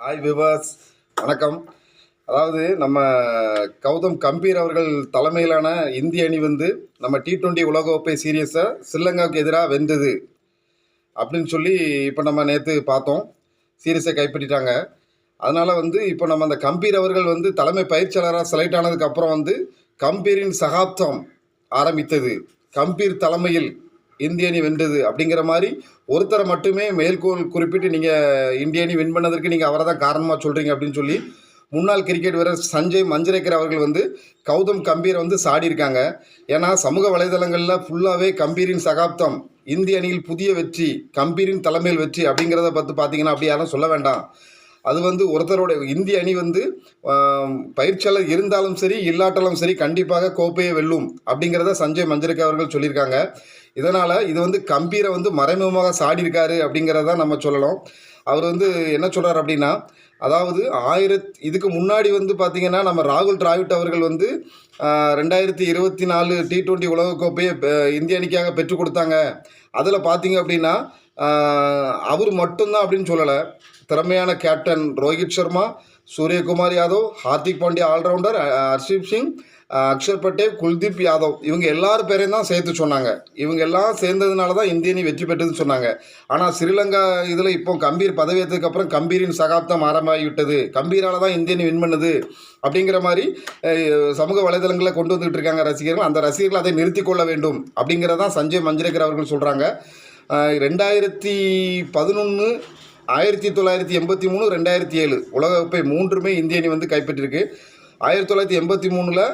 Hi விவாஸ், வணக்கம். அதாவது நம்ம கௌதம் கம்பீர் அவர்கள் தலைமையிலான இந்திய அணி வந்து நம்ம T20 உலகக்கோப்பை சீரியஸை ஸ்ரீலங்காவுக்கு எதிராக வென்றது அப்படின்னு சொல்லி இப்போ நம்ம நேற்று பார்த்தோம். சீரியஸை கைப்பற்றிட்டாங்க. அதனால் வந்து இப்போ நம்ம அந்த கம்பீர் அவர்கள் வந்து தலைமை பயிற்சியாளராக செலக்ட் ஆனதுக்கப்புறம் வந்து கம்பீரின் சகாப்தம் ஆரம்பித்தது, கம்பீர் தலைமையில் இந்திய அணி வென்றது அப்படிங்கிற மாதிரி ஒருத்தரை மட்டுமே மேற்கோள் குறிப்பிட்டு நீங்கள் இந்திய அணி வின் பண்ணதற்கு நீங்கள் அவரை தான் காரணமாக சொல்கிறீங்க அப்படின்னு சொல்லி முன்னாள் கிரிக்கெட் வீரர் சஞ்சய் மஞ்சரேக்கர் அவர்கள் வந்து கௌதம் கம்பீரை வந்து சாடியிருக்காங்க. ஏன்னா சமூக வலைதளங்களில் ஃபுல்லாகவே கம்பீரின் சகாப்தம், இந்திய அணியில் புதிய வெற்றி, கம்பீரின் தலைமையில் வெற்றி அப்படிங்கிறத பற்றி பார்த்தீங்கன்னா அப்படி யாரும் சொல்ல வேண்டாம். அது வந்து ஒருத்தரோட இந்திய அணி வந்து பயிற்சியாளர் இருந்தாலும் சரி இல்லாட்டாலும் சரி கண்டிப்பாக கோப்பையை வெல்லும் அப்படிங்கிறத சஞ்சய் மஞ்சரேக்கர் அவர்கள் சொல்லியிருக்காங்க. இதனால் இது வந்து கம்பீரை வந்து மறைமுகமாக சாடியிருக்காரு அப்படிங்கிறத நம்ம சொல்லலாம். அவர் வந்து என்ன சொல்கிறார் அப்படின்னா, அதாவது இதுக்கு முன்னாடி வந்து பார்த்திங்கன்னா நம்ம ராகுல் டிராவிட் அவர்கள் வந்து 2024 T20 உலகக்கோப்பையை இந்திய அணிக்காக பெற்றுக் கொடுத்தாங்க. அதில் பார்த்தீங்க அப்படின்னா அவர் மட்டும்தான் அப்படின்னு சொல்லலை, திறமையான கேப்டன் ரோஹித் சர்மா, சூரியகுமார் யாதவ், ஹார்திக் பாண்டியா ஆல்ரவுண்டர், ஹர்ஷீப் சிங், அக்ஷர் பட்டேல், குல்தீப் யாதவ், இவங்க எல்லாரும் பேரையும் தான் சேர்த்து சொன்னாங்க. இவங்க எல்லாம் சேர்ந்ததுனால தான் இந்திய அணி வெற்றி பெற்றதுன்னு சொன்னாங்க. ஆனால் ஸ்ரீலங்கா இதில் இப்போ கம்பீர் பதவியேற்றதுக்கப்புறம் கம்பீரின் சகாப்தம் ஆரம்பமாகிவிட்டது, கம்பீரால் தான் இந்திய அணி வின் பண்ணுது அப்படிங்கிற மாதிரி சமூக வலைதளங்களில் கொண்டு வந்துகிட்டு இருக்காங்க ரசிகர்கள். அந்த ரசிகர்கள் அதை நிறுத்தி கொள்ள வேண்டும் அப்படிங்கிறதான் சஞ்சய் மஞ்சரேக்கர் அவர்கள் சொல்கிறாங்க. 2011, 1983, 2007 உலகக்கோப்பை மூன்றுமே இந்திய அணி வந்து கைப்பற்றிருக்கு. 1983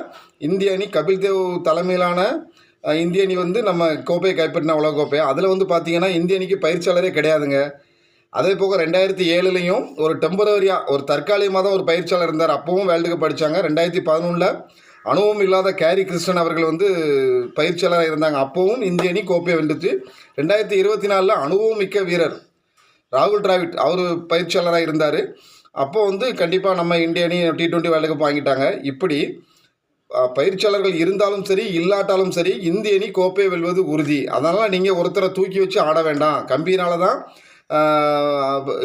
இந்திய அணி கபில் தேவ் தலைமையிலான இந்திய அணி வந்து நம்ம கோப்பையை கைப்பற்றின உலகக்கோப்பை. அதில் வந்து பார்த்திங்கன்னா இந்திய அணிக்கு பயிற்சியாளரே கிடையாதுங்க. அதே போக 2007 ஒரு டெம்பரரியாக ஒரு தற்காலிகமாக தான் ஒரு பயிற்சியாளர் இருந்தார். அப்போவும் வேர்ல்டு கப் அடித்தாங்க. 2011 அனுபவம் இல்லாத கேரி கிருஷ்ணன் அவர்கள் வந்து பயிற்சியாளராக இருந்தாங்க. அப்போவும் இந்திய அணி கோப்பையை வென்றுச்சு. 2024 அனுபவம் மிக்க வீரர் ராகுல் டிராவிட் அவர் பயிற்சியாளராக இருந்தார். அப்போது வந்து கண்டிப்பாக நம்ம இந்திய அணி T20 வேர்ல்டு கப் வாங்கிட்டாங்க. இப்படி பயிற்சியாளர்கள் இருந்தாலும் சரி இல்லாட்டாலும் சரி இந்திய அணி கோப்பையை வெல்வது உறுதி. அதனால் நீங்கள் ஒருத்தரை தூக்கி வச்சு ஆட வேண்டாம், கம்பீரால தான்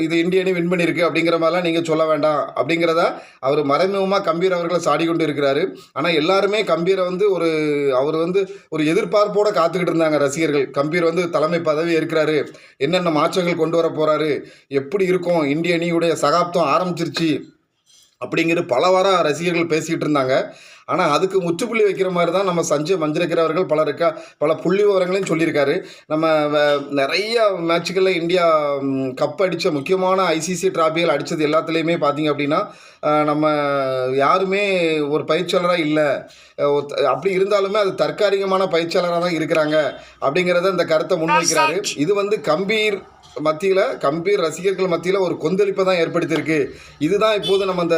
இது இந்திய அணி வின் பண்ணியிருக்கு அப்படிங்கிற மாதிரிலாம் நீங்கள் சொல்ல வேண்டாம் அப்படிங்கிறத அவர் மறைமுகமாக கம்பீர் அவர்களை சாடி கொண்டு இருக்கிறாரு. ஆனால் எல்லாருமே கம்பீரை வந்து அவர் வந்து ஒரு எதிர்பார்ப்போடு காத்துக்கிட்டு இருந்தாங்க ரசிகர்கள். கம்பீர் வந்து தலைமை பதவி ஏற்கிறாரு, என்னென்ன மாற்றங்கள் கொண்டு வர போகிறாரு, எப்படி இருக்கும், இந்திய அணியுடைய சகாப்தம் ஆரம்பிச்சிருச்சு அப்படிங்கிற பல வாரம் ரசிகர்கள் பேசிக்கிட்டு இருந்தாங்க. ஆனால் அதுக்கு முற்றுப்புள்ளி வைக்கிற மாதிரி தான் நம்ம சஞ்சய் மஞ்சரேக்கர் அவர்கள் பல புள்ளி விவரங்களையும் சொல்லியிருக்காரு. நம்ம நிறைய மேட்சுகளில் இந்தியா கப் அடித்த முக்கியமான ICC டிராபிகள் அடித்தது எல்லாத்துலேயுமே பார்த்திங்க அப்படின்னா நம்ம யாருமே ஒரு பயிற்சியாளராக இல்லை, அப்படி இருந்தாலுமே அது தற்காலிகமான பயிற்சியாளராக தான் இருக்கிறாங்க அப்படிங்கிறத இந்த கருத்தை முன்வைக்கிறாரு. இது வந்து கம்பீர் ரசிகர்கள் மத்தியில் ஒரு கொந்தளிப்பை தான் ஏற்படுத்தியிருக்கு. இதுதான் இப்போது நம்ம அந்த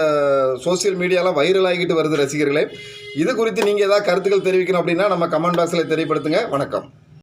சோசியல் மீடியாவில் வைரல் ஆகிட்டு வருது ரசிகர்களே. இது குறித்து நீங்கள் ஏதாவது கருத்துக்கள் தெரிவிக்கணும் அப்படின்னா நம்ம கமெண்ட் பாக்ஸில் தெரியப்படுத்துங்க. வணக்கம்.